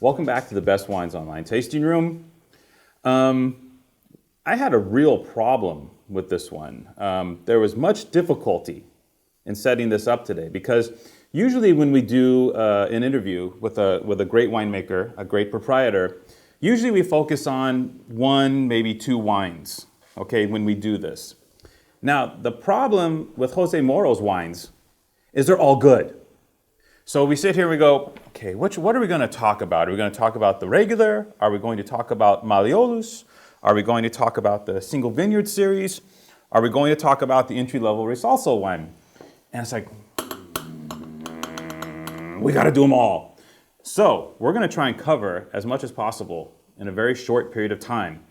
Welcome back to the Best Wines Online Tasting Room. I had a real problem with this one. There was much difficulty in setting this up today because usually when we do an interview with a great winemaker, a great proprietor, usually we focus on one, maybe two wines, okay, when we do this. Now, the problem with Jose Moro's wines is they're all good. So we sit here and we go, okay, what are we going to talk about? Are we going to talk about the regular? Are we going to talk about Malleolus? Are we going to talk about the single vineyard series? Are we going to talk about the entry-level Resalso wine? And it's like, we got to do them all. So we're going to try and cover as much as possible in a very short period of time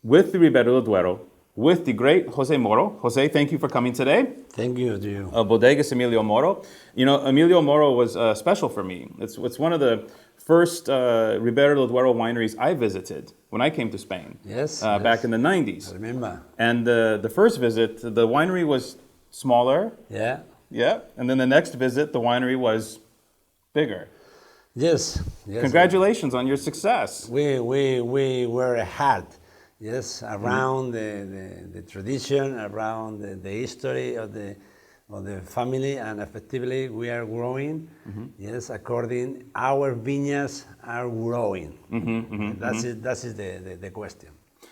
with the Ribera del Duero, with the great Jose Moro. Jose, thank you for coming today. Thank you to you. Bodegas Emilio Moro. You know, Emilio Moro was special for me. It's one of the first Ribera del Duero wineries I visited when I came to Spain. Yes. Back in the 90s. I remember. And the first visit, the winery was smaller. Yeah. Yeah. And then the next visit, the winery was bigger. Yes. Congratulations on your success. We were hard. Yes, around the tradition, around the history of the family, and effectively we are growing. Yes, according our vineyards are growing. That is the question.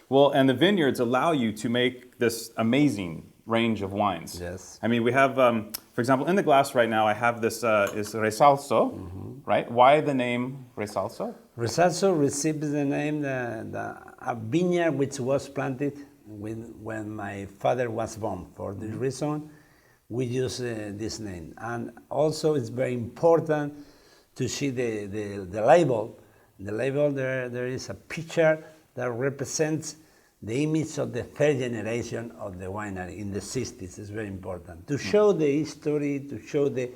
Well, and the vineyards allow you to make this amazing range of wines. Yes. I mean, we have, for example, in the glass right now, I have this is Resalso, right? Why the name Resalso? Resalso receives the name a vineyard which was planted when my father was born. For this reason, we use this name. And also, it's very important to see the label. The label, there is a picture that represents the image of the third generation of the winery in the 60s. Is very important. To show the history, to show the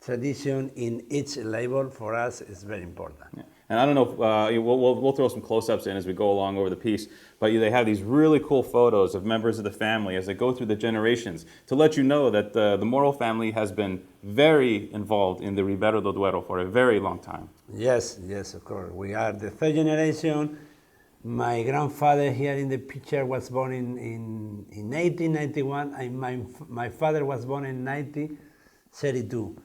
tradition in each label, for us, is very important. Yeah. And I don't know if we'll throw some close-ups in as we go along over the piece, but they have these really cool photos of members of the family as they go through the generations to let you know that the Moro family has been very involved in the Ribera del Duero for a very long time. Yes, of course. We are the third generation. My grandfather here in the picture was born in 1891, and my father was born in 1932.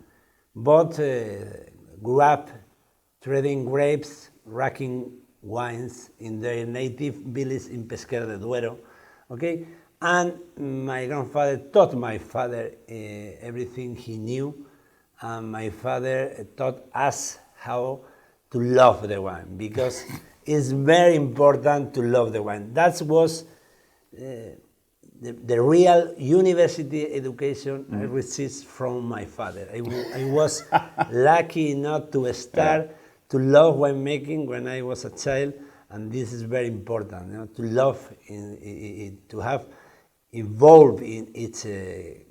Both grew up trading grapes, racking wines in their native village in Pesquera del Duero, okay? And my grandfather taught my father everything he knew, and my father taught us how to love the wine, because it's very important to love the wine. That was the real university education I received from my father. I was lucky enough to start to love winemaking when I was a child, and this is very important, to love, to have involved in each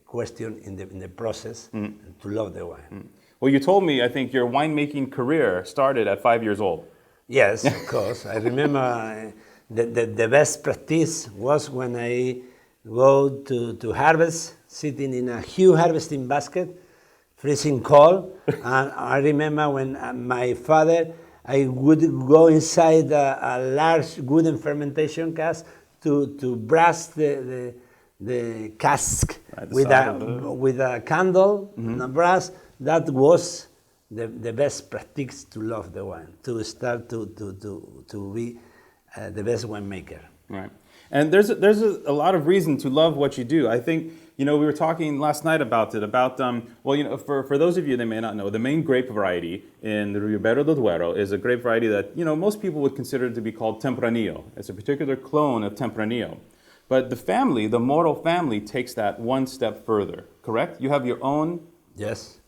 question in the process, and to love the wine. Well, you told me, I think, your winemaking career started at 5 years old. Yes, of course. I remember the best practice was when I go to harvest, sitting in a huge harvesting basket, freezing cold. And I remember when my father, I would go inside a large wooden fermentation cask to brush the cask with a candle and a brush. That was the best practice to love the wine, to start to be the best winemaker. Right. And there's a lot of reason to love what you do. I think, we were talking last night about it, for those of you that may not know, the main grape variety in the Ribera del Duero is a grape variety that, most people would consider to be called Tempranillo. It's a particular clone of Tempranillo. But the Moro family takes that one step further, correct? You have your own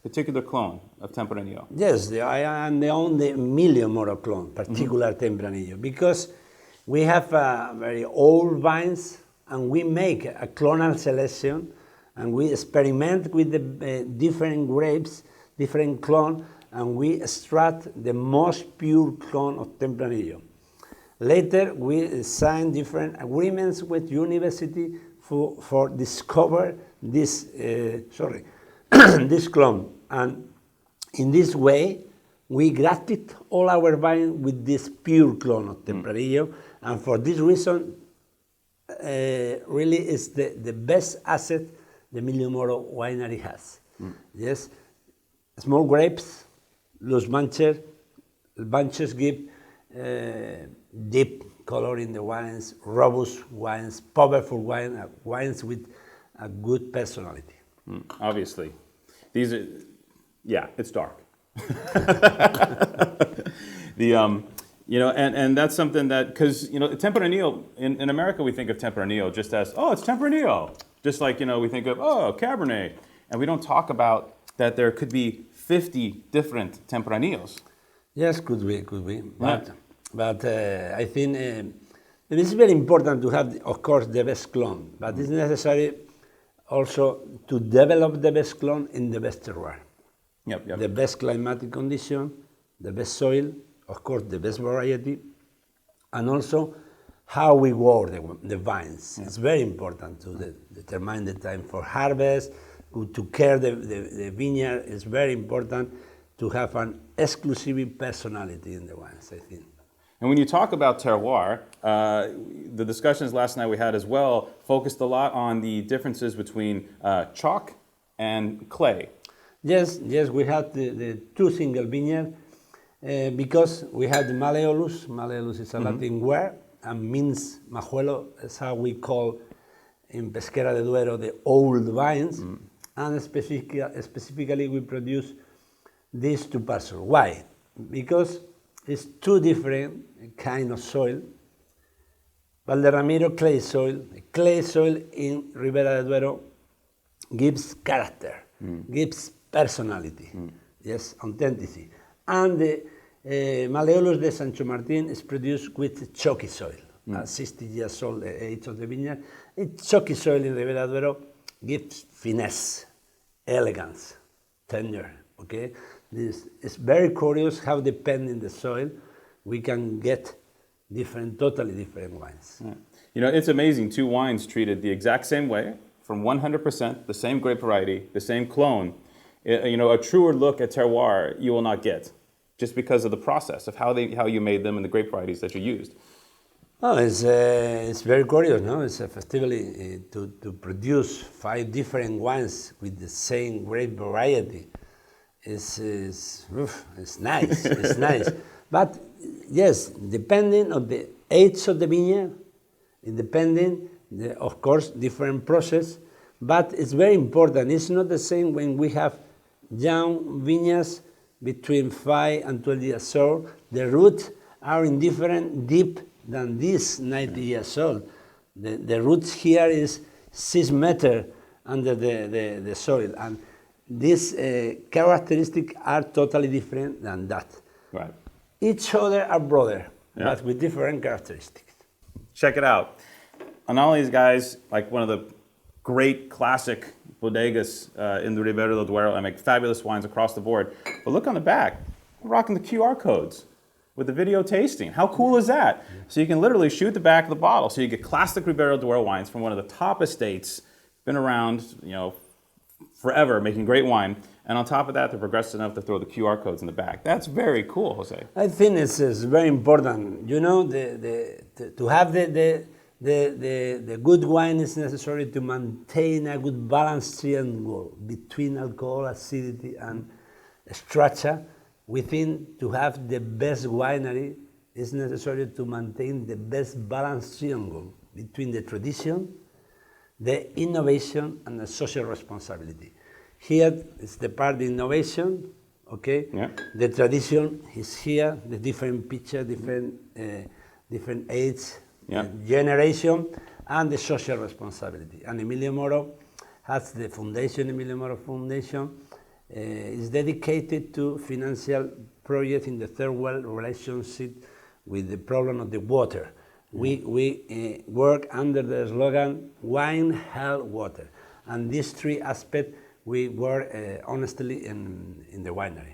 particular clone of Tempranillo. Yes, I am the only Emilio Moro clone, particular Tempranillo, because we have very old vines, and we make a clonal selection, and we experiment with the different grapes, different clone, and we extract the most pure clone of Tempranillo. Later, we signed different agreements with university for discover this this clone, and in this way, we grafted all our vine with this pure clone of Tempranillo, and for this reason, really is the best asset the Emilio Moro winery has. Yes, small grapes, loose bunches give deep color in the wines, robust wines, powerful wines with a good personality. Obviously. These are, yeah, it's dark. And that's something that, because, Tempranillo, in America, we think of Tempranillo just as, oh, it's Tempranillo. Just like, we think of, oh, Cabernet. And we don't talk about that there could be 50 different Tempranillos. Yes, could be. But I think it is very important to have, of course, the best clone. But it's necessary also to develop the best clone in the best terroir. Yep. The best climatic condition, the best soil, of course, the best variety, and also how we grow the vines. It's very important to determine the time for harvest, to care the vineyard. It's very important to have an exclusive personality in the wines, I think. And when you talk about terroir, the discussions last night we had as well focused a lot on the differences between chalk and clay. Yes, we had the two single vineyard because we had the Malleolus. Malleolus is a Latin word and means majuelo. Is how we call in Pesquera del Duero the old vines, and specifically we produce these two parcels. Why? Because it's two different kind of soil. Valderamiro clay soil in Ribera del Duero gives character, gives personality, yes, authenticity. And the Malleolus de Sancho Martin is produced with chalky soil. 60 years old, the age of the vineyard. Chalky soil in Ribera del Duero gives finesse, elegance, tenure, okay? This is very curious how, depending the soil, we can get totally different wines. Yeah. It's amazing. Two wines treated the exact same way, from 100%, the same grape variety, the same clone. A truer look at terroir you will not get, just because of the process of how you made them and the grape varieties that you used. Oh, it's very curious, no? It's effectively to produce 5 different wines with the same grape variety. It's nice. It's nice. But yes, depending on the age of the vineyard, of course, different process. But it's very important. It's not the same when we have young vineyards between 5 and 12 years old. The roots are indifferent deep than this 90 years old. The roots here is 6 meters under the soil. And these characteristics are totally different than that. Right. Each other are brother, but with different characteristics. Check it out. And not only these guys, like one of the great classic bodegas in the Ribera del Duero, and make fabulous wines across the board. But look on the back, we're rocking the QR codes with the video tasting. How cool is that? Yeah. So you can literally shoot the back of the bottle. So you get classic Ribera del Duero wines from one of the top estates, been around, forever, making great wine. And on top of that, they're progressive enough to throw the QR codes in the back. That's very cool, Jose. I think it's very important. To have the good wine is necessary to maintain a good balance triangle between alcohol, acidity, and structure. We think to have the best winery is necessary to maintain the best balance triangle between the tradition, the innovation, and the social responsibility. Here is the part of innovation, okay? Yeah. The tradition is here, the different picture, different age, generation, and the social responsibility. And Emilio Moro has the foundation, Emilio Moro Foundation, is dedicated to financial projects in the third world relationship with the problem of the water. We work under the slogan, wine, health, water. And these 3 aspects we work honestly in the winery.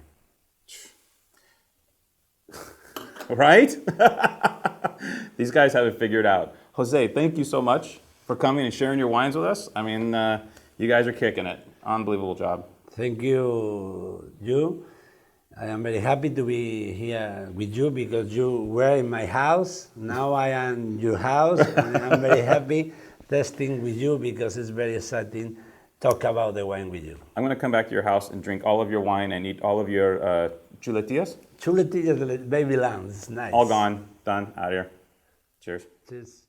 Right? These guys have it figured out. Jose, thank you so much for coming and sharing your wines with us. I mean, you guys are kicking it. Unbelievable job. Thank you, I am very happy to be here with you because you were in my house. Now I am in your house, and I'm very happy testing with you because it's very exciting talk about the wine with you. I'm going to come back to your house and drink all of your wine and eat all of your chuletillas. Chuletillas, baby lambs, nice. All gone, done, out of here. Cheers. Cheers.